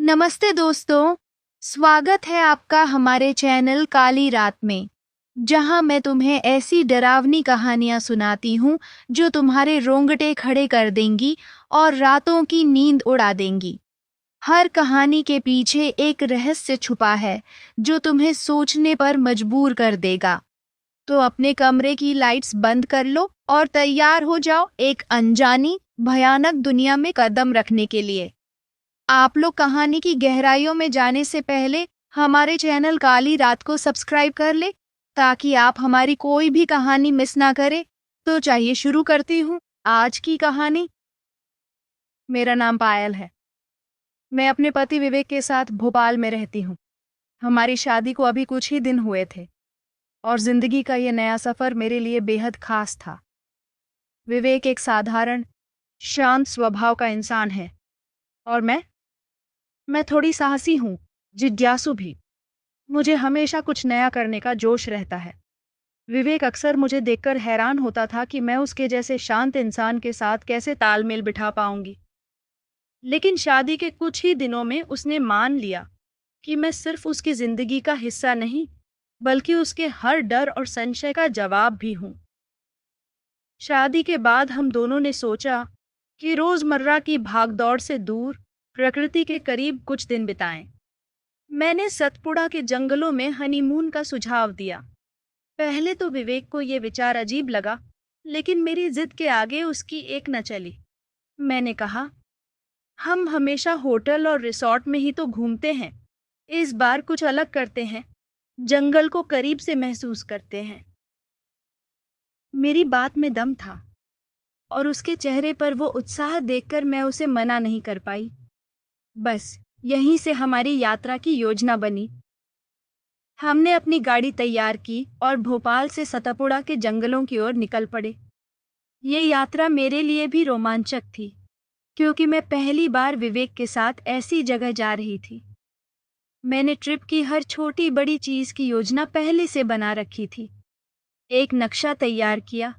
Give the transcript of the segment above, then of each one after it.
नमस्ते दोस्तों, स्वागत है आपका हमारे चैनल काली रात में, जहां मैं तुम्हें ऐसी डरावनी कहानियां सुनाती हूं जो तुम्हारे रोंगटे खड़े कर देंगी और रातों की नींद उड़ा देंगी। हर कहानी के पीछे एक रहस्य छुपा है जो तुम्हें सोचने पर मजबूर कर देगा। तो अपने कमरे की लाइट्स बंद कर लो और तैयार हो जाओ एक अनजानी, भयानक दुनिया में कदम रखने के लिए। आप लोग कहानी की गहराइयों में जाने से पहले हमारे चैनल काली रात को सब्सक्राइब कर ले ताकि आप हमारी कोई भी कहानी मिस ना करें। तो चाहिए शुरू करती हूँ आज की कहानी। मेरा नाम पायल है। मैं अपने पति विवेक के साथ भोपाल में रहती हूँ। हमारी शादी को अभी कुछ ही दिन हुए थे और जिंदगी का ये नया सफर मेरे लिए बेहद खास था। विवेक एक साधारण, शांत स्वभाव का इंसान है और मैं थोड़ी साहसी हूँ, जिज्ञासु भी। मुझे हमेशा कुछ नया करने का जोश रहता है। विवेक अक्सर मुझे देखकर हैरान होता था कि मैं उसके जैसे शांत इंसान के साथ कैसे तालमेल बिठा पाऊंगी। लेकिन शादी के कुछ ही दिनों में उसने मान लिया कि मैं सिर्फ उसकी जिंदगी का हिस्सा नहीं, बल्कि उसके हर डर और संशय का जवाब भी हूँ। शादी के बाद हम दोनों ने सोचा कि रोजमर्रा की भागदौड़ से दूर प्रकृति के करीब कुछ दिन बिताएं। मैंने सतपुड़ा के जंगलों में हनीमून का सुझाव दिया। पहले तो विवेक को यह विचार अजीब लगा, लेकिन मेरी जिद के आगे उसकी एक न चली। मैंने कहा, हम हमेशा होटल और रिसॉर्ट में ही तो घूमते हैं, इस बार कुछ अलग करते हैं, जंगल को करीब से महसूस करते हैं। मेरी बात में दम था और उसके चेहरे पर वो उत्साह देखकर मैं उसे मना नहीं कर पाई। बस यहीं से हमारी यात्रा की योजना बनी। हमने अपनी गाड़ी तैयार की और भोपाल से सतपुड़ा के जंगलों की ओर निकल पड़े। ये यात्रा मेरे लिए भी रोमांचक थी, क्योंकि मैं पहली बार विवेक के साथ ऐसी जगह जा रही थी। मैंने ट्रिप की हर छोटी बड़ी चीज की योजना पहले से बना रखी थी। एक नक्शा तैयार किया,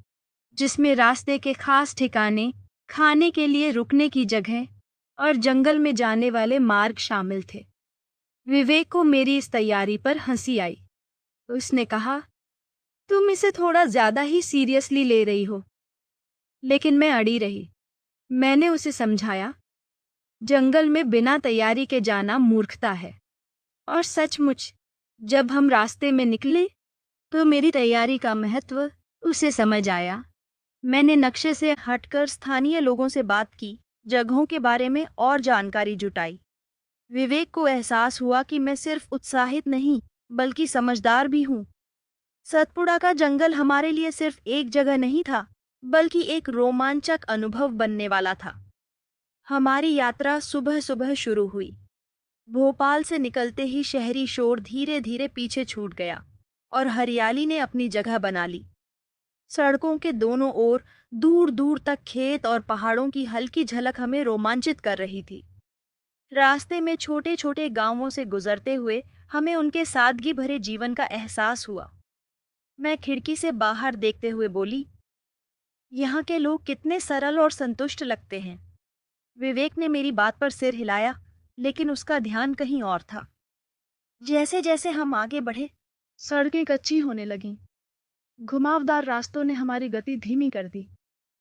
जिसमें रास्ते के खास ठिकाने, खाने के लिए रुकने की जगह और जंगल में जाने वाले मार्ग शामिल थे। विवेक को मेरी इस तैयारी पर हंसी आई। उसने कहा, तुम इसे थोड़ा ज्यादा ही सीरियसली ले रही हो। लेकिन मैं अड़ी रही। मैंने उसे समझाया, जंगल में बिना तैयारी के जाना मूर्खता है। और सचमुच जब हम रास्ते में निकले तो मेरी तैयारी का महत्व उसे समझ आया। मैंने नक्शे से हटकर स्थानीय लोगों से बात की, जगहों के बारे में और जानकारी जुटाई। विवेक को एहसास हुआ कि मैं सिर्फ उत्साहित नहीं, बल्कि समझदार भी हूँ। सतपुड़ा का जंगल हमारे लिए सिर्फ एक जगह नहीं था, बल्कि एक रोमांचक अनुभव बनने वाला था। हमारी यात्रा सुबह सुबह शुरू हुई। भोपाल से निकलते ही शहरी शोर धीरे धीरे पीछे छूट गया और हरियाली ने अपनी जगह बना ली। सड़कों के दोनों ओर दूर दूर तक खेत और पहाड़ों की हल्की झलक हमें रोमांचित कर रही थी। रास्ते में छोटे छोटे गांवों से गुजरते हुए हमें उनके सादगी भरे जीवन का एहसास हुआ। मैं खिड़की से बाहर देखते हुए बोली, यहाँ के लोग कितने सरल और संतुष्ट लगते हैं। विवेक ने मेरी बात पर सिर हिलाया, लेकिन उसका ध्यान कहीं और था। जैसे जैसे हम आगे बढ़े, सड़कें कच्ची होने लगीं। घुमावदार रास्तों ने हमारी गति धीमी कर दी।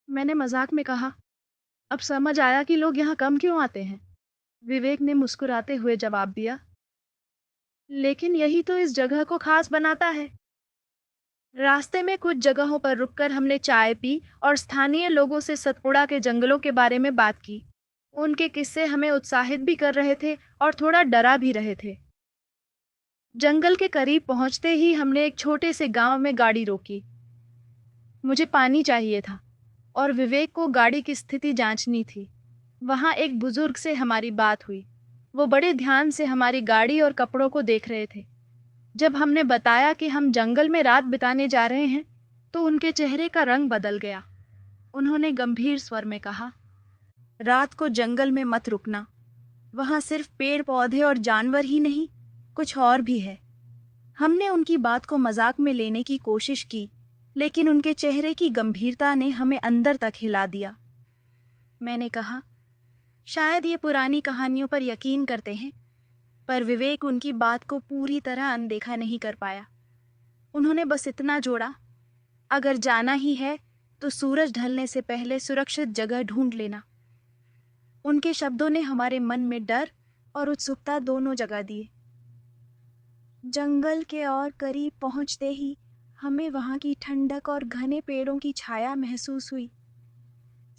मैंने मजाक में कहा, अब समझ आया कि लोग यहाँ कम क्यों आते हैं। विवेक ने मुस्कुराते हुए जवाब दिया, लेकिन यही तो इस जगह को खास बनाता है। रास्ते में कुछ जगहों पर रुककर हमने चाय पी और स्थानीय लोगों से सतपुड़ा के जंगलों के बारे में बात की। उनके किस्से हमें उत्साहित भी कर रहे थे और थोड़ा डरा भी रहे थे। जंगल के करीब पहुंचते ही हमने एक छोटे से गांव में गाड़ी रोकी। मुझे पानी चाहिए था और विवेक को गाड़ी की स्थिति जांचनी थी। वहां एक बुजुर्ग से हमारी बात हुई। वो बड़े ध्यान से हमारी गाड़ी और कपड़ों को देख रहे थे। जब हमने बताया कि हम जंगल में रात बिताने जा रहे हैं, तो उनके चेहरे का रंग बदल गया। उन्होंने गंभीर स्वर में कहा, रात को जंगल में मत रुकना। वहां सिर्फ पेड़ पौधे और जानवर ही नहीं, कुछ और भी है। हमने उनकी बात को मजाक में लेने की कोशिश की, लेकिन उनके चेहरे की गंभीरता ने हमें अंदर तक हिला दिया। मैंने कहा, शायद ये पुरानी कहानियों पर यकीन करते हैं, पर विवेक उनकी बात को पूरी तरह अनदेखा नहीं कर पाया। उन्होंने बस इतना जोड़ा, अगर जाना ही है तो सूरज ढलने से पहले सुरक्षित जगह ढूंढ लेना। उनके शब्दों ने हमारे मन में डर और उत्सुकता दोनों जगा दिए। जंगल के और करीब पहुंचते ही हमें वहां की ठंडक और घने पेड़ों की छाया महसूस हुई।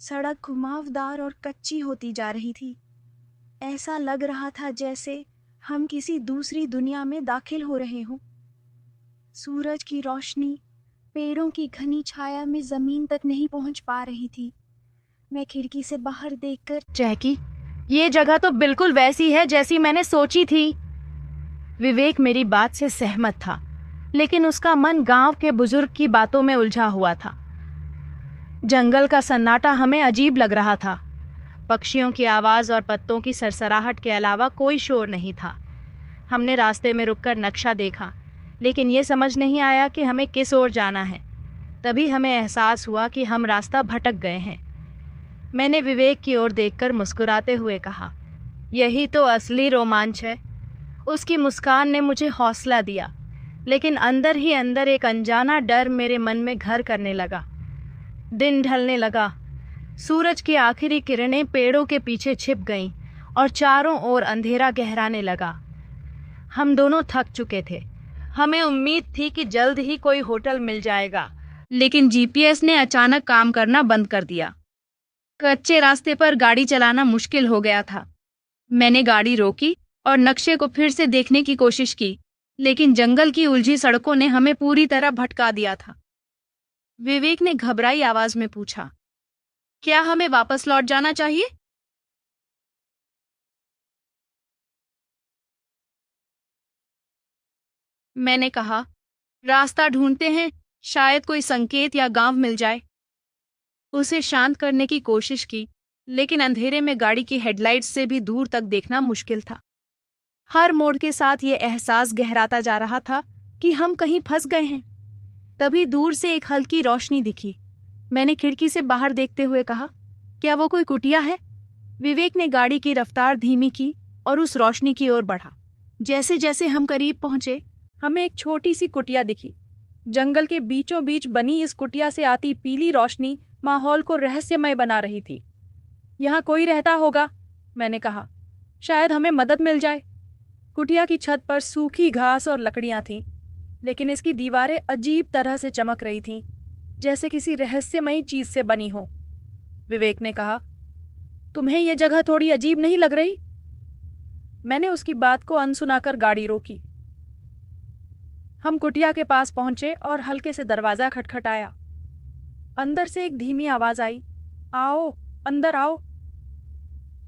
सड़क घुमावदार और कच्ची होती जा रही थी। ऐसा लग रहा था जैसे हम किसी दूसरी दुनिया में दाखिल हो रहे हों। सूरज की रोशनी पेड़ों की घनी छाया में जमीन तक नहीं पहुंच पा रही थी। मैं खिड़की से बाहर देखकर चहकी, ये जगह तो बिल्कुल वैसी है जैसी मैंने सोची थी। विवेक मेरी बात से सहमत था, लेकिन उसका मन गांव के बुजुर्ग की बातों में उलझा हुआ था। जंगल का सन्नाटा हमें अजीब लग रहा था। पक्षियों की आवाज़ और पत्तों की सरसराहट के अलावा कोई शोर नहीं था। हमने रास्ते में रुककर नक्शा देखा, लेकिन ये समझ नहीं आया कि हमें किस ओर जाना है। तभी हमें एहसास हुआ कि हम रास्ता भटक गए हैं। मैंने विवेक की ओर देखकर मुस्कुराते हुए कहा, यही तो असली रोमांच है। उसकी मुस्कान ने मुझे हौसला दिया, लेकिन अंदर ही अंदर एक अनजाना डर मेरे मन में घर करने लगा। दिन ढलने लगा। सूरज की आखिरी किरणें पेड़ों के पीछे छिप गईं और चारों ओर अंधेरा गहराने लगा। हम दोनों थक चुके थे। हमें उम्मीद थी कि जल्द ही कोई होटल मिल जाएगा, लेकिन जीपीएस ने अचानक काम करना बंद कर दिया। कच्चे रास्ते पर गाड़ी चलाना मुश्किल हो गया था। मैंने गाड़ी रोकी और नक्शे को फिर से देखने की कोशिश की, लेकिन जंगल की उलझी सड़कों ने हमें पूरी तरह भटका दिया था। विवेक ने घबराई आवाज में पूछा, क्या हमें वापस लौट जाना चाहिए? मैंने कहा, रास्ता ढूंढते हैं, शायद कोई संकेत या गांव मिल जाए। उसे शांत करने की कोशिश की, लेकिन अंधेरे में गाड़ी की हेडलाइट्स से भी दूर तक देखना मुश्किल था। हर मोड़ के साथ ये एहसास गहराता जा रहा था कि हम कहीं फंस गए हैं। तभी दूर से एक हल्की रोशनी दिखी। मैंने खिड़की से बाहर देखते हुए कहा, क्या वो कोई कुटिया है? विवेक ने गाड़ी की रफ्तार धीमी की और उस रोशनी की ओर बढ़ा। जैसे जैसे हम करीब पहुंचे, हमें एक छोटी सी कुटिया दिखी। जंगल के बीचों बीच बनी इस कुटिया से आती पीली रोशनी माहौल को रहस्यमय बना रही थी। यहाँ कोई रहता होगा, मैंने कहा, शायद हमें मदद मिल जाए। कुटिया की छत पर सूखी घास और लकड़ियां थीं, लेकिन इसकी दीवारें अजीब तरह से चमक रही थीं, जैसे किसी रहस्यमयी चीज से बनी हो। विवेक ने कहा, तुम्हें यह जगह थोड़ी अजीब नहीं लग रही? मैंने उसकी बात को अनसुनाकर गाड़ी रोकी। हम कुटिया के पास पहुंचे और हल्के से दरवाजा खटखटाया। अंदर से एक धीमी आवाज आई, आओ, अंदर आओ।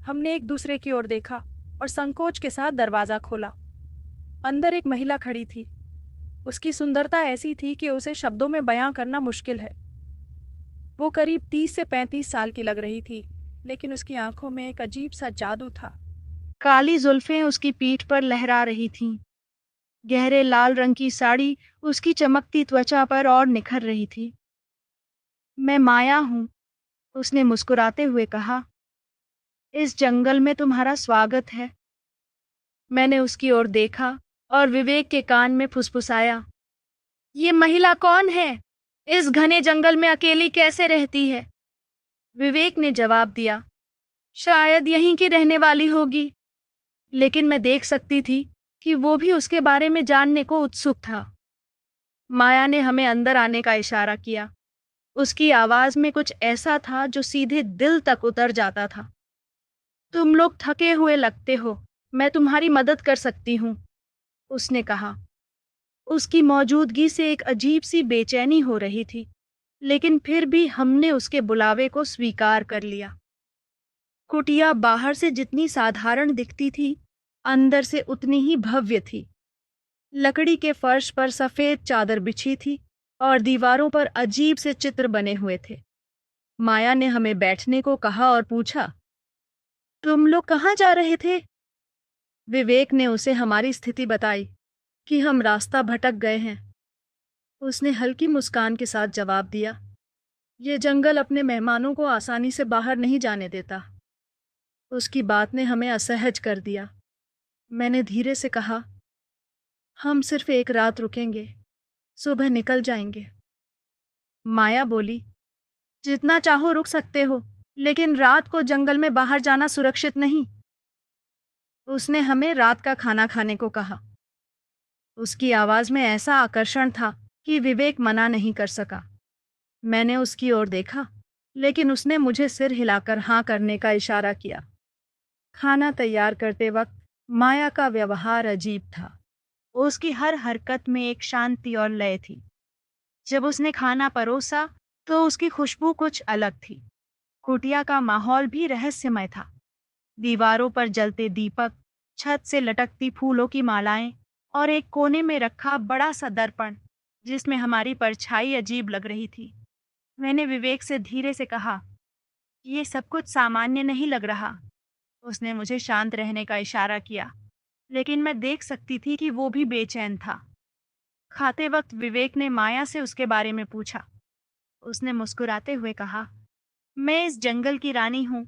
हमने एक दूसरे की ओर देखा और संकोच के साथ दरवाजा खोला। अंदर एक महिला खड़ी थी। उसकी सुंदरता ऐसी थी कि उसे शब्दों में बयां करना मुश्किल है। वो करीब 30 से 35 साल की लग रही थी, लेकिन उसकी आंखों में एक अजीब सा जादू था। काली जुल्फें उसकी पीठ पर लहरा रही थीं। गहरे लाल रंग की साड़ी उसकी चमकती त्वचा पर और निखर रही थी। मैं माया हूँ, उसने मुस्कुराते हुए कहा। इस जंगल में तुम्हारा स्वागत है। मैंने उसकी ओर देखा और विवेक के कान में फुसफुसाया, ये महिला कौन है? इस घने जंगल में अकेली कैसे रहती है? विवेक ने जवाब दिया, शायद यहीं की रहने वाली होगी। लेकिन मैं देख सकती थी कि वो भी उसके बारे में जानने को उत्सुक था। माया ने हमें अंदर आने का इशारा किया। उसकी आवाज में कुछ ऐसा था जो सीधे दिल तक उतर जाता था। तुम लोग थके हुए लगते हो, मैं तुम्हारी मदद कर सकती हूँ, उसने कहा। उसकी मौजूदगी से एक अजीब सी बेचैनी हो रही थी, लेकिन फिर भी हमने उसके बुलावे को स्वीकार कर लिया। कुटिया बाहर से जितनी साधारण दिखती थी, अंदर से उतनी ही भव्य थी। लकड़ी के फर्श पर सफेद चादर बिछी थी और दीवारों पर अजीब से चित्र बने हुए थे। माया ने हमें बैठने को कहा और पूछा, तुम लोग कहाँ जा रहे थे? विवेक ने उसे हमारी स्थिति बताई कि हम रास्ता भटक गए हैं। उसने हल्की मुस्कान के साथ जवाब दिया, ये जंगल अपने मेहमानों को आसानी से बाहर नहीं जाने देता। उसकी बात ने हमें असहज कर दिया। मैंने धीरे से कहा, हम सिर्फ एक रात रुकेंगे, सुबह निकल जाएंगे। माया बोली, जितना चाहो रुक सकते हो, लेकिन रात को जंगल में बाहर जाना सुरक्षित नहीं। उसने हमें रात का खाना खाने को कहा। उसकी आवाज में ऐसा आकर्षण था कि विवेक मना नहीं कर सका। मैंने उसकी ओर देखा, लेकिन उसने मुझे सिर हिलाकर हाँ करने का इशारा किया। खाना तैयार करते वक्त माया का व्यवहार अजीब था। उसकी हर हरकत में एक शांति और लय थी। जब उसने खाना परोसा, तो उसकी खुशबू कुछ अलग थी। कुटिया का माहौल भी रहस्यमय था। दीवारों पर जलते दीपक, छत से लटकती फूलों की मालाएं और एक कोने में रखा बड़ा सा दर्पण, जिसमें हमारी परछाई अजीब लग रही थी। मैंने विवेक से धीरे से कहा, ये सब कुछ सामान्य नहीं लग रहा। उसने मुझे शांत रहने का इशारा किया, लेकिन मैं देख सकती थी कि वो भी बेचैन था। खाते वक्त विवेक ने माया से उसके बारे में पूछा। उसने मुस्कुराते हुए कहा, मैं इस जंगल की रानी हूँ।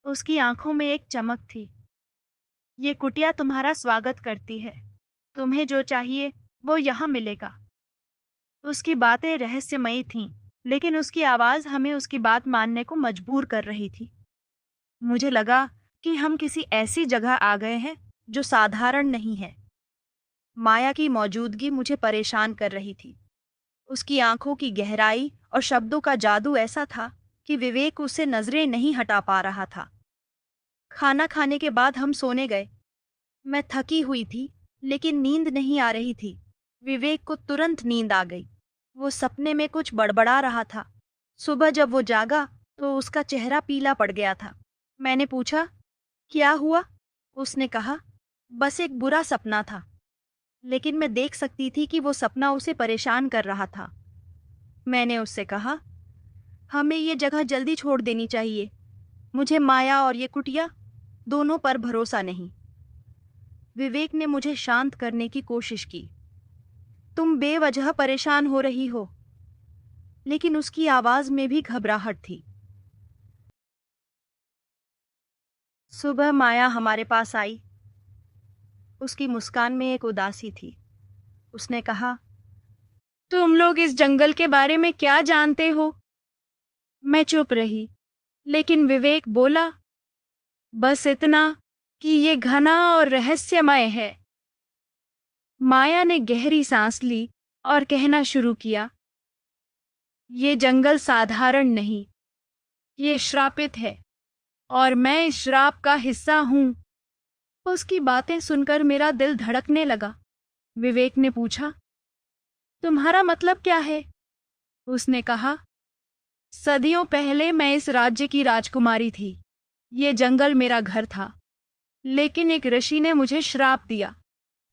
उसकी आंखों में एक चमक थी। ये कुटिया तुम्हारा स्वागत करती है। तुम्हें जो चाहिए वो यहाँ मिलेगा। उसकी बातें रहस्यमयी थीं, लेकिन उसकी आवाज हमें उसकी बात मानने को मजबूर कर रही थी। मुझे लगा कि हम किसी ऐसी जगह आ गए हैं जो साधारण नहीं है। माया की मौजूदगी मुझे परेशान कर रही थी। उसकी आंखों की गहराई और शब्दों का जादू ऐसा था कि विवेक उससे नजरें नहीं हटा पा रहा था। खाना खाने के बाद हम सोने गए। मैं थकी हुई थी, लेकिन नींद नहीं आ रही थी। विवेक को तुरंत नींद आ गई। वो सपने में कुछ बड़बड़ा रहा था। सुबह जब वो जागा, तो उसका चेहरा पीला पड़ गया था। मैंने पूछा, क्या हुआ? उसने कहा, बस एक बुरा सपना था। लेकिन मैं देख सकती थी कि वो सपना उसे परेशान कर रहा था। मैंने उससे कहा, हमें ये जगह जल्दी छोड़ देनी चाहिए। मुझे माया और ये कुटिया दोनों पर भरोसा नहीं। विवेक ने मुझे शांत करने की कोशिश की। तुम बेवजह परेशान हो रही हो। लेकिन उसकी आवाज में भी घबराहट थी। सुबह माया हमारे पास आई। उसकी मुस्कान में एक उदासी थी। उसने कहा, तुम लोग इस जंगल के बारे में क्या जानते हो? मैं चुप रही, लेकिन विवेक बोला, बस इतना कि ये घना और रहस्यमय है। माया ने गहरी सांस ली और कहना शुरू किया, ये जंगल साधारण नहीं, ये श्रापित है, और मैं इस श्राप का हिस्सा हूं। उसकी बातें सुनकर मेरा दिल धड़कने लगा। विवेक ने पूछा, तुम्हारा मतलब क्या है? उसने कहा, सदियों पहले मैं इस राज्य की राजकुमारी थी। ये जंगल मेरा घर था। लेकिन एक ऋषि ने मुझे श्राप दिया।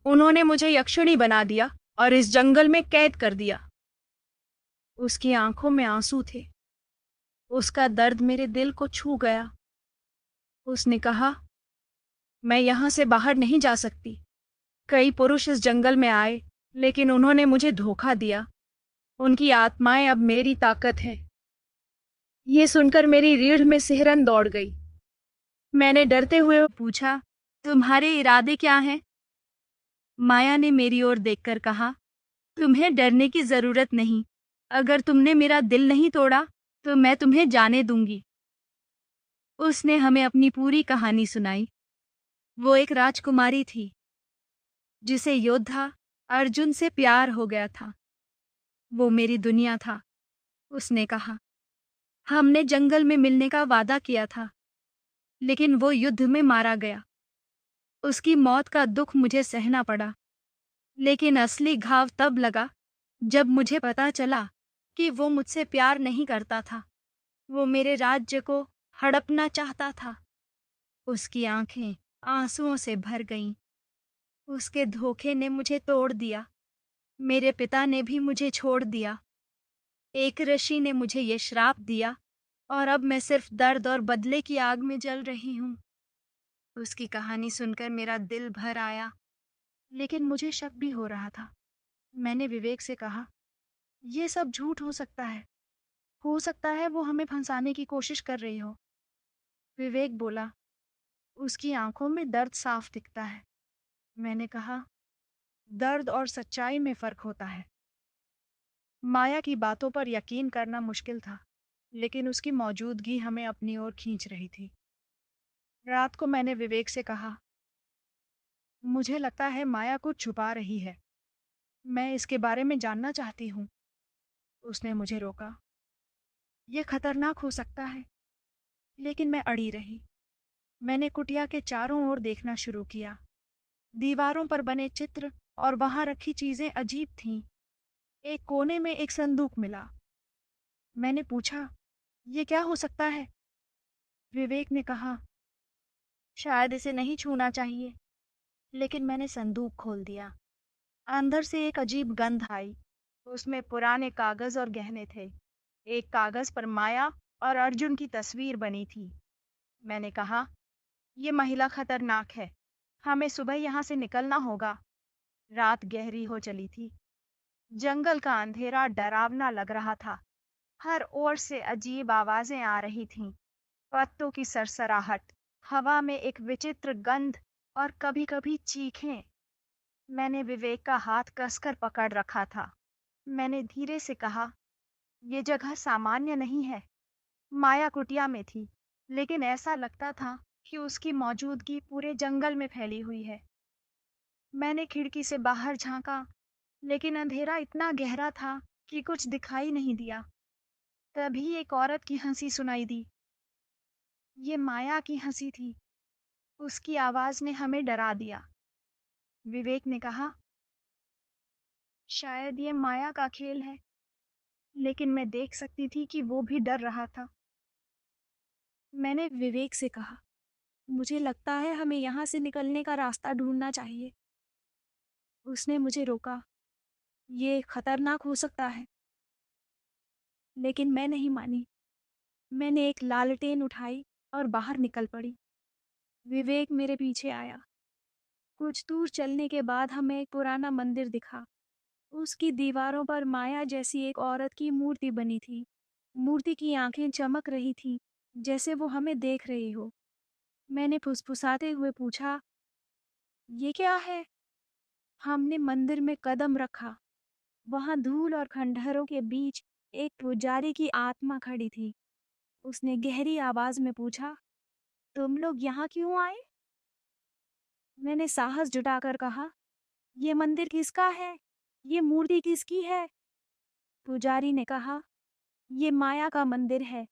उन्होंने मुझे यक्षिणी बना दिया और इस जंगल में कैद कर दिया। उसकी आंखों में आंसू थे। उसका दर्द मेरे दिल को छू गया। उसने कहा, मैं यहां से बाहर नहीं जा सकती। कई पुरुष इस जंगल में आए, लेकिन उन्होंने मुझे धोखा दिया। उनकी आत्माएं अब मेरी ताकत है। ये सुनकर मेरी रीढ़ में सिहरन दौड़ गई। मैंने डरते हुए पूछा, तुम्हारे इरादे क्या हैं? माया ने मेरी ओर देखकर कहा, तुम्हें डरने की जरूरत नहीं। अगर तुमने मेरा दिल नहीं तोड़ा, तो मैं तुम्हें जाने दूंगी। उसने हमें अपनी पूरी कहानी सुनाई। वो एक राजकुमारी थी, जिसे योद्धा अर्जुन से प्यार हो गया था। वो मेरी दुनिया था। उसने कहा, हमने जंगल में मिलने का वादा किया था, लेकिन वो युद्ध में मारा गया। उसकी मौत का दुख मुझे सहना पड़ा, लेकिन असली घाव तब लगा जब मुझे पता चला कि वो मुझसे प्यार नहीं करता था। वो मेरे राज्य को हड़पना चाहता था। उसकी आंखें आंसुओं से भर गईं। उसके धोखे ने मुझे तोड़ दिया। मेरे पिता ने भी मुझे छोड़ दिया। एक ऋषि ने मुझे ये श्राप दिया, और अब मैं सिर्फ दर्द और बदले की आग में जल रही हूँ। उसकी कहानी सुनकर मेरा दिल भर आया, लेकिन मुझे शक भी हो रहा था। मैंने विवेक से कहा, ये सब झूठ हो सकता है। हो सकता है वो हमें फंसाने की कोशिश कर रही हो। विवेक बोला, उसकी आंखों में दर्द साफ दिखता है। मैंने कहा, दर्द और सच्चाई में फर्क होता है। माया की बातों पर यकीन करना मुश्किल था, लेकिन उसकी मौजूदगी हमें अपनी ओर खींच रही थी। रात को मैंने विवेक से कहा, मुझे लगता है माया कुछ छुपा रही है। मैं इसके बारे में जानना चाहती हूँ। उसने मुझे रोका। ये खतरनाक हो सकता है, लेकिन मैं अड़ी रही। मैंने कुटिया के चारों ओर देखना शुरू किया। दीवारों पर बने चित्र और वहां रखी चीजें अजीब थीं। एक कोने में एक संदूक मिला। मैंने पूछा, ये क्या हो सकता है? विवेक ने कहा, शायद इसे नहीं छूना चाहिए। लेकिन मैंने संदूक खोल दिया। अंदर से एक अजीब गंध आई। उसमें पुराने कागज और गहने थे। एक कागज पर माया और अर्जुन की तस्वीर बनी थी। मैंने कहा, ये महिला खतरनाक है। हमें सुबह यहाँ से निकलना होगा। रात गहरी हो चली थी। जंगल का अंधेरा डरावना लग रहा था। हर ओर से अजीब आवाजें आ रही थीं। पत्तों की सरसराहट, हवा में एक विचित्र गंध और कभी-कभी चीखें। मैंने विवेक का हाथ कसकर पकड़ रखा था। मैंने धीरे से कहा, ये जगह सामान्य नहीं है। माया कुटिया में थी, लेकिन ऐसा लगता था कि उसकी मौजूदगी पूरे जंगल में फैली हुई है। मैंने खिड़की से बाहर झांका, लेकिन अंधेरा इतना गहरा था कि कुछ दिखाई नहीं दिया। तभी एक औरत की हंसी सुनाई दी। ये माया की हंसी थी। उसकी आवाज ने हमें डरा दिया। विवेक ने कहा, शायद ये माया का खेल है। लेकिन मैं देख सकती थी कि वो भी डर रहा था। मैंने विवेक से कहा, मुझे लगता है हमें यहाँ से निकलने का रास्ता ढूंढना चाहिए। उसने मुझे रोका। ये खतरनाक हो सकता है। लेकिन मैं नहीं मानी। मैंने एक लालटेन उठाई और बाहर निकल पड़ी। विवेक मेरे पीछे आया। कुछ दूर चलने के बाद हमें एक पुराना मंदिर दिखा। उसकी दीवारों पर माया जैसी एक औरत की मूर्ति बनी थी। मूर्ति की आंखें चमक रही थी, जैसे वो हमें देख रही हो। मैंने फुसफुसाते हुए पूछा, ये क्या है? हमने मंदिर में कदम रखा। वहां धूल और खंडहरों के बीच एक पुजारी की आत्मा खड़ी थी। उसने गहरी आवाज में पूछा, तुम लोग यहाँ क्यों आए? मैंने साहस जुटाकर कहा, ये मंदिर किसका है? ये मूर्ति किसकी है? पुजारी ने कहा, ये माया का मंदिर है।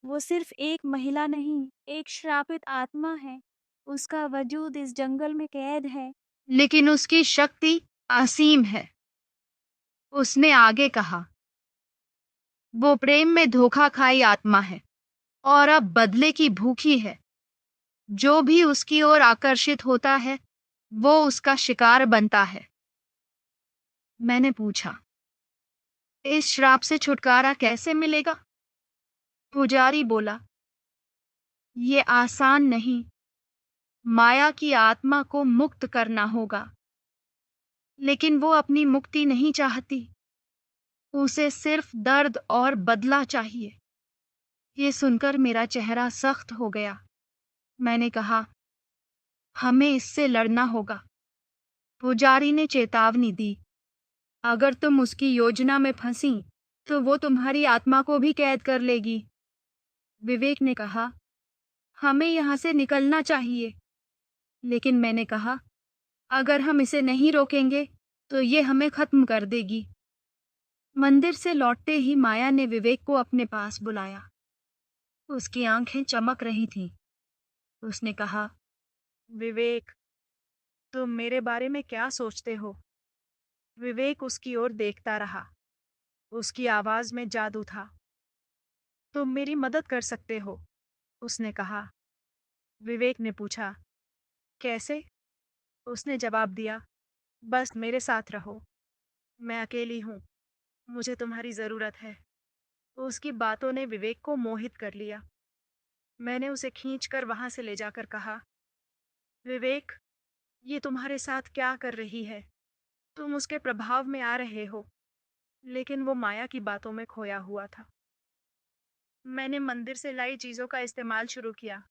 वो सिर्फ एक महिला नहीं, एक श्रापित आत्मा है। उसका वजूद इस जंगल में कैद है, लेकिन उसकी शक्ति असीम है। उसने आगे कहा, वो प्रेम में धोखा खाई आत्मा है और अब बदले की भूखी है। जो भी उसकी ओर आकर्षित होता है, वो उसका शिकार बनता है। मैंने पूछा, इस श्राप से छुटकारा कैसे मिलेगा? पुजारी बोला, ये आसान नहीं। माया की आत्मा को मुक्त करना होगा। लेकिन वो अपनी मुक्ति नहीं चाहती। उसे सिर्फ दर्द और बदला चाहिए। ये सुनकर मेरा चेहरा सख्त हो गया। मैंने कहा, हमें इससे लड़ना होगा। पुजारी ने चेतावनी दी, अगर तुम उसकी योजना में फंसी, तो वो तुम्हारी आत्मा को भी कैद कर लेगी। विवेक ने कहा, हमें यहाँ से निकलना चाहिए। लेकिन मैंने कहा, अगर हम इसे नहीं रोकेंगे, तो ये हमें खत्म कर देगी। मंदिर से लौटते ही माया ने विवेक को अपने पास बुलाया। उसकी आंखें चमक रही थीं। उसने कहा, विवेक, तुम मेरे बारे में क्या सोचते हो? विवेक उसकी ओर देखता रहा। उसकी आवाज में जादू था। तुम मेरी मदद कर सकते हो, उसने कहा। विवेक ने पूछा, कैसे? उसने जवाब दिया, बस मेरे साथ रहो। मैं अकेली हूँ। मुझे तुम्हारी जरूरत है। उसकी बातों ने विवेक को मोहित कर लिया। मैंने उसे खींचकर वहां से ले जाकर कहा, विवेक, ये तुम्हारे साथ क्या कर रही है? तुम उसके प्रभाव में आ रहे हो। लेकिन वो माया की बातों में खोया हुआ था। मैंने मंदिर से लाई चीजों का इस्तेमाल शुरू किया।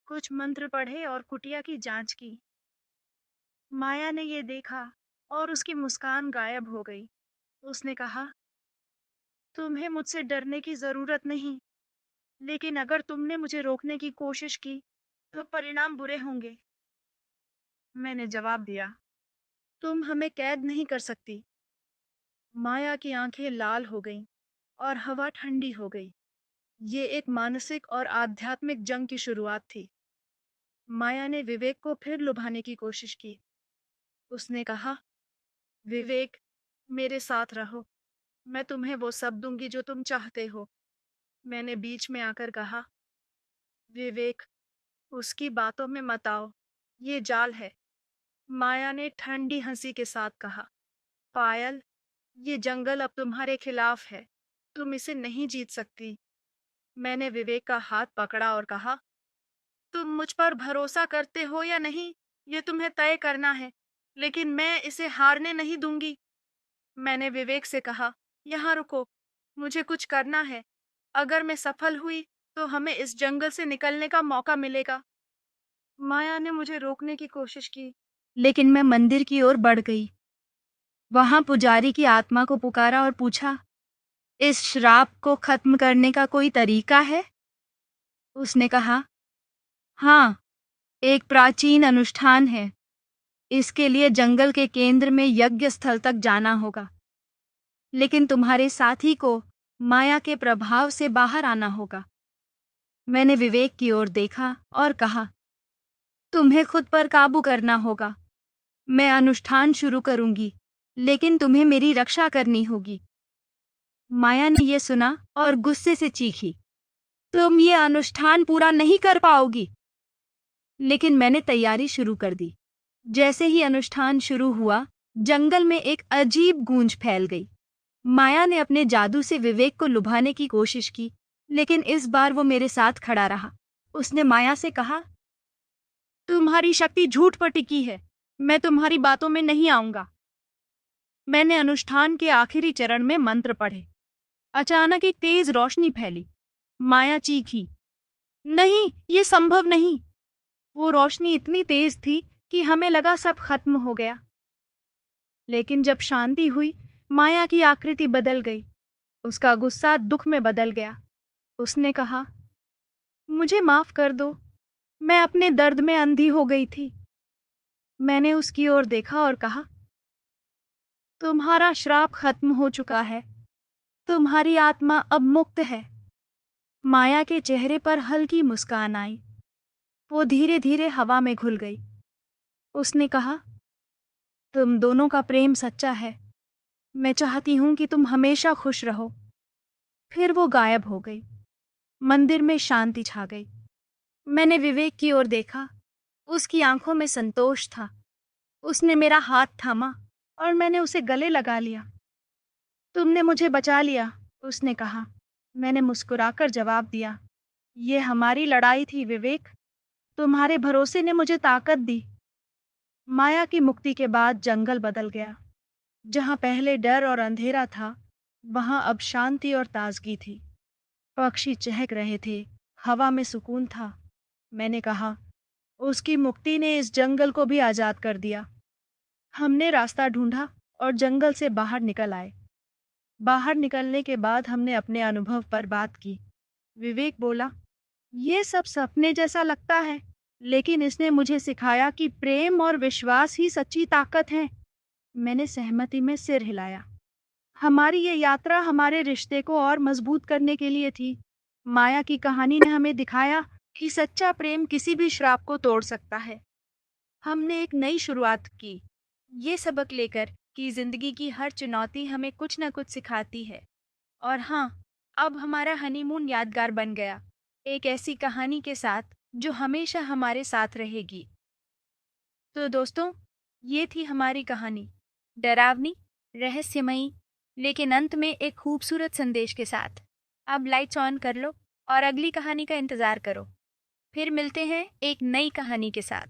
कुछ मंत्र पढ़े और कुटिया की जांच की। माया ने ये देखा और उसकी मुस्कान गायब हो गई। उसने कहा, तुम्हें मुझसे डरने की जरूरत नहीं, लेकिन अगर तुमने मुझे रोकने की कोशिश की तो परिणाम बुरे होंगे। मैंने जवाब दिया, तुम हमें कैद नहीं कर सकती। माया की आंखें लाल हो गईं और हवा ठंडी हो गई। ये एक मानसिक और आध्यात्मिक जंग की शुरुआत थी। माया ने विवेक को फिर लुभाने की कोशिश की। उसने कहा, विवेक, मेरे साथ रहो, मैं तुम्हें वो सब दूंगी जो तुम चाहते हो। मैंने बीच में आकर कहा, विवेक, उसकी बातों में मत आओ, ये जाल है। माया ने ठंडी हंसी के साथ कहा, पायल, ये जंगल अब तुम्हारे खिलाफ है, तुम इसे नहीं जीत सकती। मैंने विवेक का हाथ पकड़ा और कहा, तुम मुझ पर भरोसा करते हो या नहीं, ये तुम्हें तय करना है, लेकिन मैं इसे हारने नहीं दूंगी। मैंने विवेक से कहा, यहाँ रुको, मुझे कुछ करना है। अगर मैं सफल हुई तो हमें इस जंगल से निकलने का मौका मिलेगा। माया ने मुझे रोकने की कोशिश की, लेकिन मैं मंदिर की ओर बढ़ गई। वहां पुजारी की आत्मा को पुकारा और पूछा, इस श्राप को खत्म करने का कोई तरीका है? उसने कहा, हाँ, एक प्राचीन अनुष्ठान है। इसके लिए जंगल के केंद्र में यज्ञ स्थल तक जाना होगा, लेकिन तुम्हारे साथी को माया के प्रभाव से बाहर आना होगा। मैंने विवेक की ओर देखा और कहा, तुम्हें खुद पर काबू करना होगा। मैं अनुष्ठान शुरू करूंगी, लेकिन तुम्हें मेरी रक्षा करनी होगी। माया ने यह सुना और गुस्से से चीखी, तुम ये अनुष्ठान पूरा नहीं कर पाओगी। लेकिन मैंने तैयारी शुरू कर दी। जैसे ही अनुष्ठान शुरू हुआ, जंगल में एक अजीब गूंज फैल गई। माया ने अपने जादू से विवेक को लुभाने की कोशिश की, लेकिन इस बार वो मेरे साथ खड़ा रहा। उसने माया से कहा, तुम्हारी शक्ति झूठ पर टिकी है, मैं तुम्हारी बातों में नहीं आऊंगा। मैंने अनुष्ठान के आखिरी चरण में मंत्र पढ़े। अचानक एक तेज रोशनी फैली। माया चीखी, नहीं, ये संभव नहीं। वो रोशनी इतनी तेज थी कि हमें लगा सब खत्म हो गया। लेकिन जब शांति हुई, माया की आकृति बदल गई। उसका गुस्सा दुख में बदल गया। उसने कहा, मुझे माफ कर दो, मैं अपने दर्द में अंधी हो गई थी। मैंने उसकी ओर देखा और कहा, तुम्हारा श्राप खत्म हो चुका है, तुम्हारी आत्मा अब मुक्त है। माया के चेहरे पर हल्की मुस्कान आई। वो धीरे धीरे हवा में घुल गई। उसने कहा, तुम दोनों का प्रेम सच्चा है, मैं चाहती हूं कि तुम हमेशा खुश रहो। फिर वो गायब हो गई। मंदिर में शांति छा गई। मैंने विवेक की ओर देखा। उसकी आंखों में संतोष था। उसने मेरा हाथ थामा और मैंने उसे गले लगा लिया। तुमने मुझे बचा लिया, उसने कहा। मैंने मुस्कुराकर जवाब दिया, ये हमारी लड़ाई थी विवेक, तुम्हारे भरोसे ने मुझे ताकत दी। माया की मुक्ति के बाद जंगल बदल गया। जहां पहले डर और अंधेरा था, वहां अब शांति और ताजगी थी। पक्षी चहक रहे थे, हवा में सुकून था। मैंने कहा, उसकी मुक्ति ने इस जंगल को भी आजाद कर दिया। हमने रास्ता ढूंढा और जंगल से बाहर निकल आए। बाहर निकलने के बाद हमने अपने अनुभव पर बात की। विवेक बोला, ये सब सपने जैसा लगता है, लेकिन इसने मुझे सिखाया कि प्रेम और विश्वास ही सच्ची ताकत है। मैंने सहमति में सिर हिलाया। हमारी ये यात्रा हमारे रिश्ते को और मजबूत करने के लिए थी। माया की कहानी ने हमें दिखाया कि सच्चा प्रेम किसी भी श्राप को तोड़ सकता है। हमने एक नई शुरुआत की, ये सबक लेकर कि जिंदगी की हर चुनौती हमें कुछ न कुछ सिखाती है। और हाँ, अब हमारा हनीमून यादगार बन गया, एक ऐसी कहानी के साथ जो हमेशा हमारे साथ रहेगी। तो दोस्तों, ये थी हमारी कहानी, डरावनी, रहस्यमयी, लेकिन अंत में एक खूबसूरत संदेश के साथ। अब लाइट्स ऑन कर लो और अगली कहानी का इंतजार करो। फिर मिलते हैं एक नई कहानी के साथ।